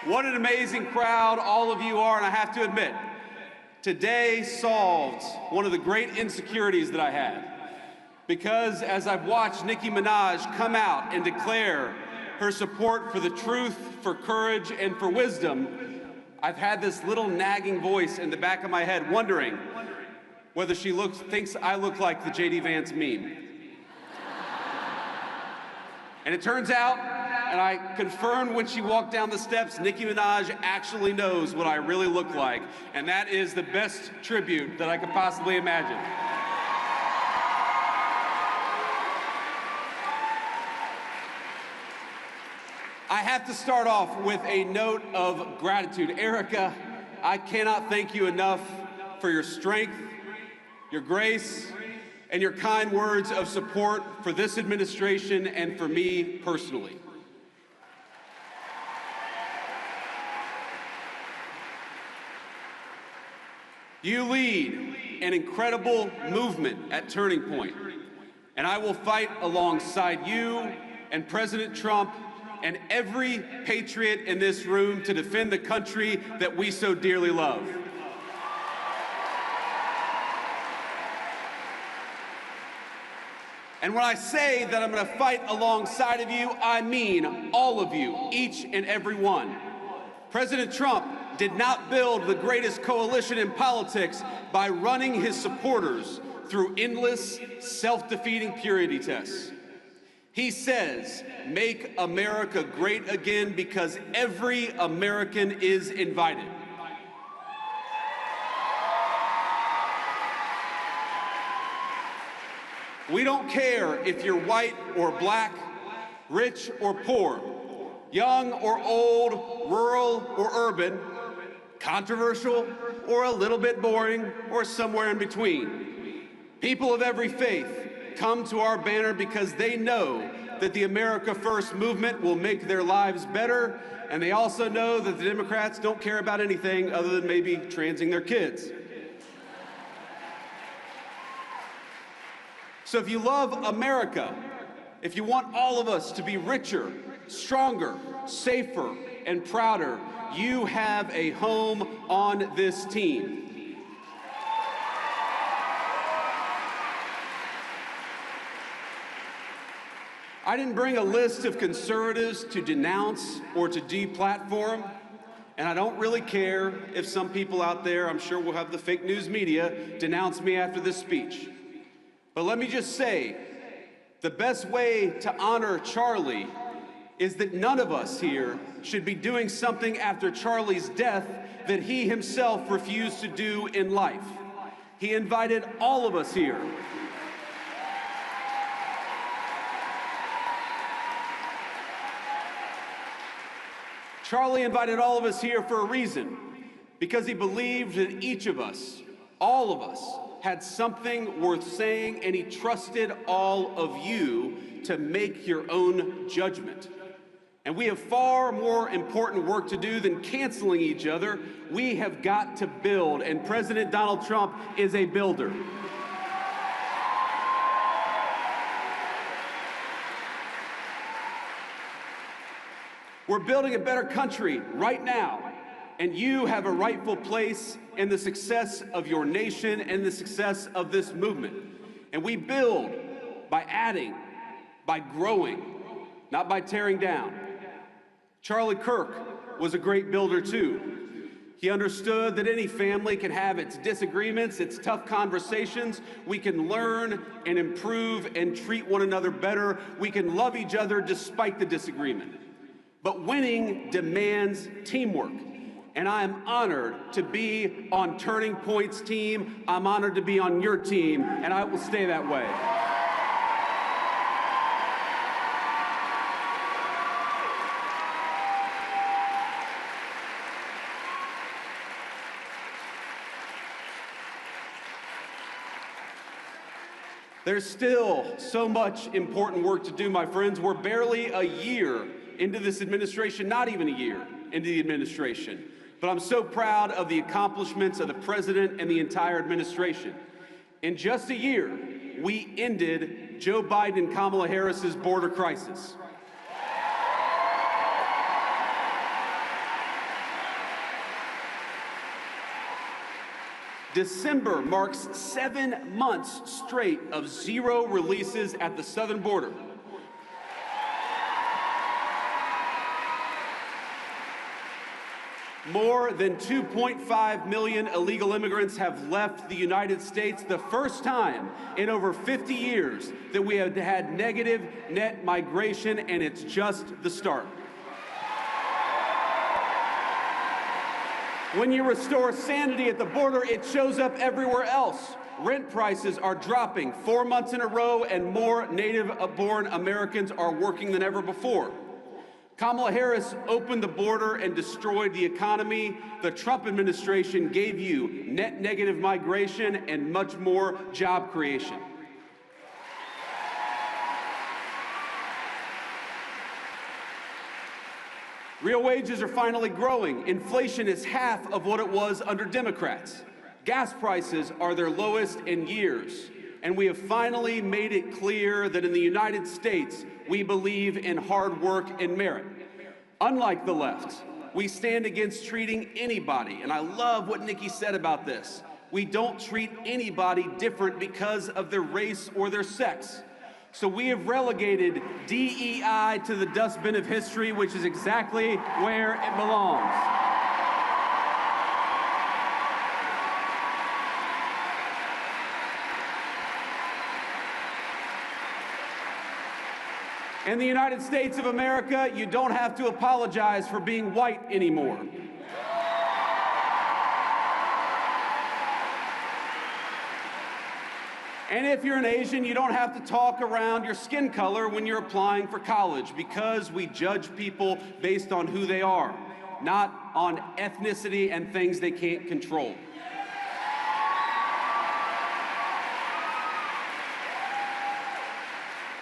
What an amazing crowd all of you are, and I have to admit, today solved one of the great insecurities that I had. Because as I've watched Nicki Minaj come out and declare her support for the truth, for courage, and for wisdom, I've had this little nagging voice in the back of my head wondering whether she thinks I look like the JD Vance meme. And it turns out, and I confirmed when she walked down the steps, Nicki Minaj actually knows what I really look like, and that is the best tribute that I could possibly imagine. I have to start off with a note of gratitude. Erica, I cannot thank you enough for your strength, your grace, and your kind words of support for this administration and for me personally. You lead an incredible movement at Turning Point, and I will fight alongside you and President Trump and every patriot in this room to defend the country that we so dearly love. And when I say that I'm going to fight alongside of you, I mean all of you, each and every one. President Trump did not build the greatest coalition in politics by running his supporters through endless, self-defeating purity tests. He says, "Make America great again," because every American is invited. We don't care if you're white or black, rich or poor, young or old, rural or urban, controversial or a little bit boring, or somewhere in between. People of every faith come to our banner because they know that the America First movement will make their lives better, and they also know that the Democrats don't care about anything other than maybe transing their kids. So if you love America, if you want all of us to be richer, stronger, safer, and prouder, you have a home on this team. I didn't bring a list of conservatives to denounce or to deplatform, and I don't really care if some people out there, I'm sure we'll have the fake news media, denounce me after this speech. But let me just say, the best way to honor Charlie is that none of us here should be doing something after Charlie's death that he himself refused to do in life. He invited all of us here. Charlie invited all of us here for a reason, because he believed that each of us, all of us, had something worth saying, and he trusted all of you to make your own judgment. And we have far more important work to do than canceling each other. We have got to build, and President Donald Trump is a builder. We're building a better country right now, and you have a rightful place in the success of your nation and the success of this movement. And we build by adding, by growing, not by tearing down. Charlie Kirk was a great builder too. He understood that any family can have its disagreements, its tough conversations. We can learn and improve and treat one another better. We can love each other despite the disagreement. But winning demands teamwork. And I am honored to be on Turning Point's team. I'm honored to be on your team, and I will stay that way. There's still so much important work to do, my friends. We're barely a year into this administration, not even a year into the administration. But I'm so proud of the accomplishments of the president and the entire administration. In just a year, we ended Joe Biden and Kamala Harris's border crisis. December marks 7 months straight of zero releases at the southern border. More than 2.5 million illegal immigrants have left the United States, the first time in over 50 years that we have had negative net migration, and it's just the start. When you restore sanity at the border, it shows up everywhere else. Rent prices are dropping 4 months in a row, and more native-born Americans are working than ever before. Kamala Harris opened the border and destroyed the economy. The Trump administration gave you net negative migration and much more job creation. Real wages are finally growing. Inflation is half of what it was under Democrats. Gas prices are their lowest in years. And we have finally made it clear that in the United States, we believe in hard work and merit. Unlike the left, we stand against treating anybody, and I love what Nicki said about this. We don't treat anybody different because of their race or their sex. So we have relegated DEI to the dustbin of history, which is exactly where it belongs. In the United States of America, you don't have to apologize for being white anymore. And if you're an Asian, you don't have to talk around your skin color when you're applying for college, because we judge people based on who they are, not on ethnicity and things they can't control.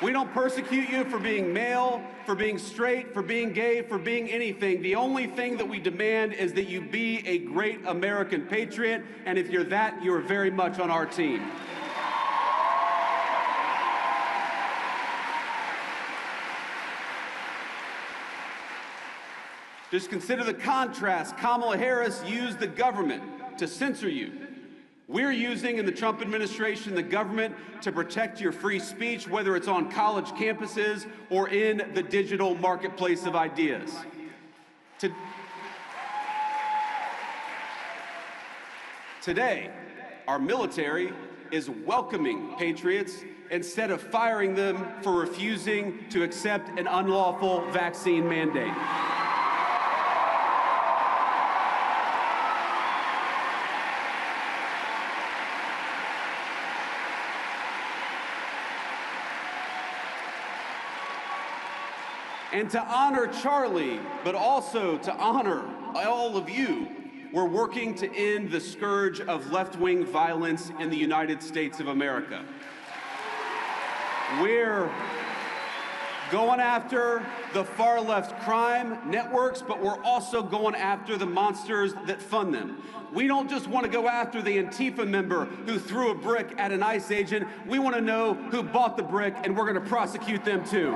We don't persecute you for being male, for being straight, for being gay, for being anything. The only thing that we demand is that you be a great American patriot, and if you're that, you're very much on our team. Just consider the contrast. Kamala Harris used the government to censor you. We're using, in the Trump administration, the government to protect your free speech, whether it's on college campuses or in the digital marketplace of ideas. Today, our military is welcoming patriots instead of firing them for refusing to accept an unlawful vaccine mandate. And to honor Charlie, but also to honor all of you, we're working to end the scourge of left-wing violence in the United States of America. We're going after the far-left crime networks, but we're also going after the monsters that fund them. We don't just want to go after the Antifa member who threw a brick at an ICE agent. We want to know who bought the brick, and we're going to prosecute them too.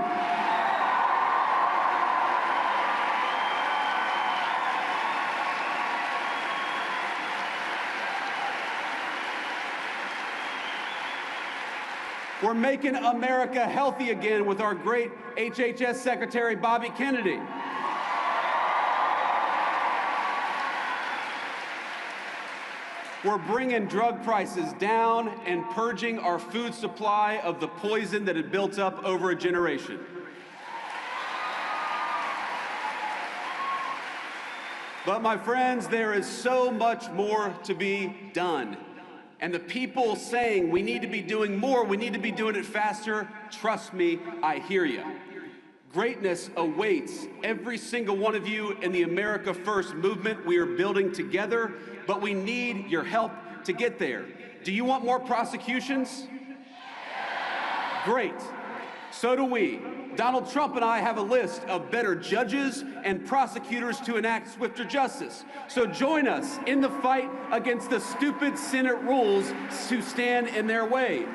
We're making America healthy again with our great HHS Secretary, Bobby Kennedy. We're bringing drug prices down and purging our food supply of the poison that had built up over a generation. But my friends, there is so much more to be done. And the people saying we need to be doing more, we need to be doing it faster, trust me, I hear you. Greatness awaits every single one of you in the America First movement we are building together, but we need your help to get there. Do you want more prosecutions? Great. So do we. Donald Trump and I have a list of better judges and prosecutors to enact swifter justice. So join us in the fight against the stupid Senate rules to stand in their way.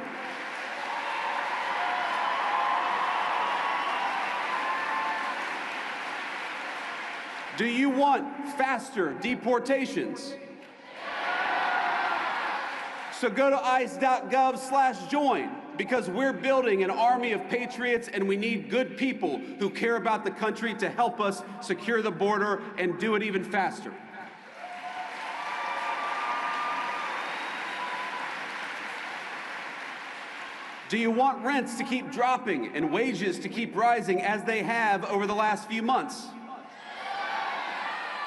Do you want faster deportations? So go to ice.gov/join, because we're building an army of patriots, and we need good people who care about the country to help us secure the border and do it even faster. Do you want rents to keep dropping and wages to keep rising as they have over the last few months?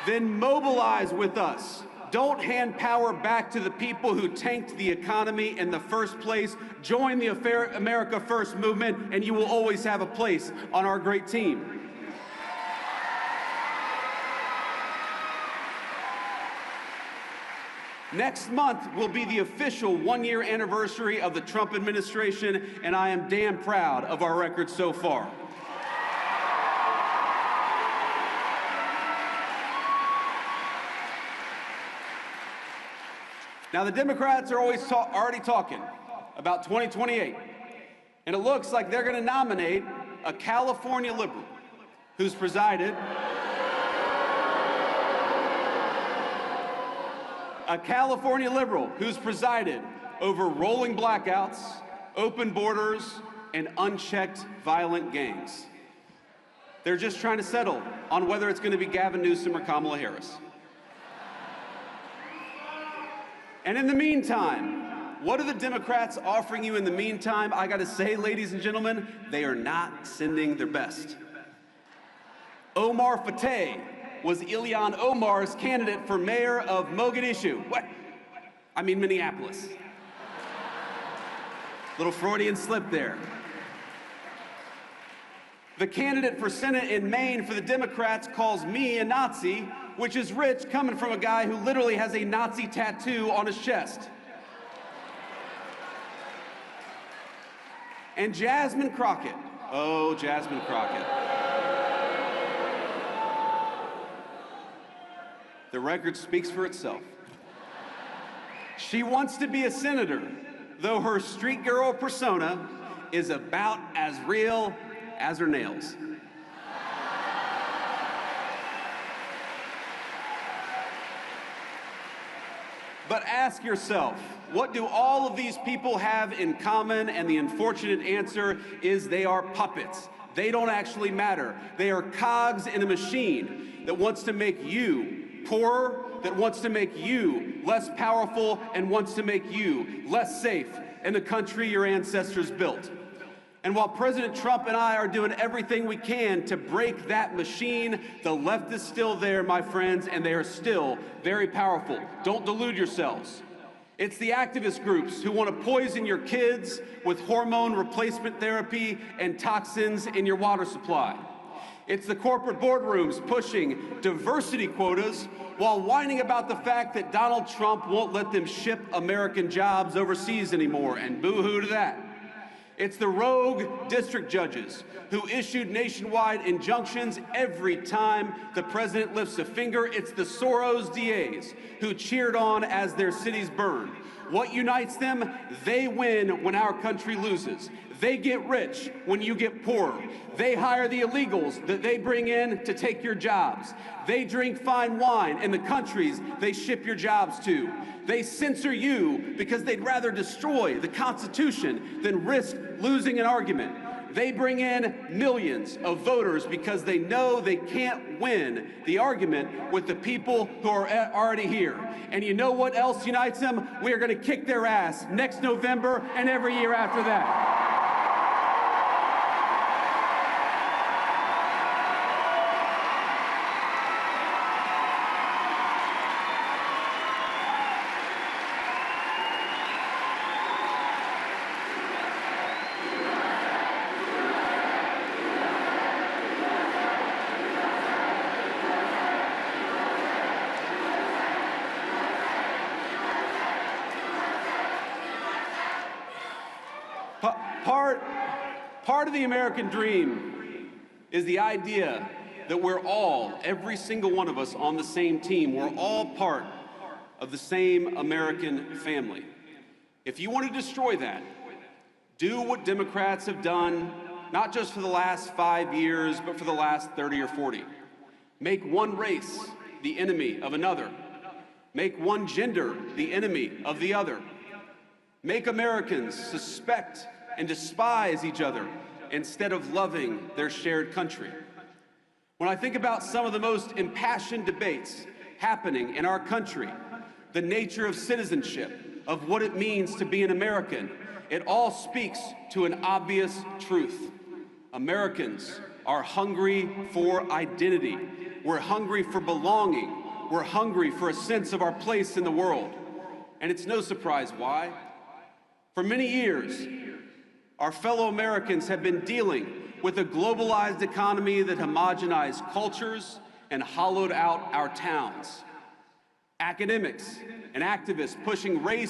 Then mobilize with us. Don't hand power back to the people who tanked the economy in the first place. Join the America First movement, and you will always have a place on our great team. Next month will be the official one-year anniversary of the Trump administration, and I am damn proud of our record so far. Now, the Democrats are already talking about 2028, and it looks like they're going to nominate a California liberal who's presided over rolling blackouts, open borders, and unchecked violent gangs. They're just trying to settle on whether it's going to be Gavin Newsom or Kamala Harris. And in the meantime, what are the Democrats offering you in the meantime? I got to say, ladies and gentlemen, they are not sending their best. Omar Fateh was Ilhan Omar's candidate for mayor of Mogadishu. Minneapolis. Little Freudian slip there. The candidate for Senate in Maine for the Democrats calls me a Nazi, which is rich coming from a guy who literally has a Nazi tattoo on his chest. And Jasmine Crockett, oh, Jasmine Crockett. The record speaks for itself. She wants to be a senator, though her street girl persona is about as real as her nails. But ask yourself, what do all of these people have in common? And the unfortunate answer is they are puppets. They don't actually matter. They are cogs in a machine that wants to make you poorer, that wants to make you less powerful, and wants to make you less safe in the country your ancestors built. And while President Trump and I are doing everything we can to break that machine, the left is still there, my friends, and they are still very powerful. Don't delude yourselves. It's the activist groups who want to poison your kids with hormone replacement therapy and toxins in your water supply. It's the corporate boardrooms pushing diversity quotas while whining about the fact that Donald Trump won't let them ship American jobs overseas anymore, and boo-hoo to that. It's the rogue district judges who issued nationwide injunctions every time the president lifts a finger. It's the Soros DAs who cheered on as their cities burned. What unites them? They win when our country loses. They get rich when you get poorer. They hire the illegals that they bring in to take your jobs. They drink fine wine in the countries they ship your jobs to. They censor you because they'd rather destroy the Constitution than risk losing an argument. They bring in millions of voters because they know they can't win the argument with the people who are already here. And you know what else unites them? We are going to kick their ass next November and every year after that. Part of the American dream is the idea that we're all, every single one of us, on the same team. We're all part of the same American family. If you want to destroy that, do what Democrats have done, not just for the last 5 years, but for the last 30 or 40. Make one race the enemy of another. Make one gender the enemy of the other. make Americans suspect and despise each other instead of loving their shared country. When I think about some of the most impassioned debates happening in our country, the nature of citizenship, of what it means to be an American, it all speaks to an obvious truth. Americans are hungry for identity. We're hungry for belonging. We're hungry for a sense of our place in the world. And it's no surprise why. For many years, our fellow Americans have been dealing with a globalized economy that homogenized cultures and hollowed out our towns. Academics and activists pushing race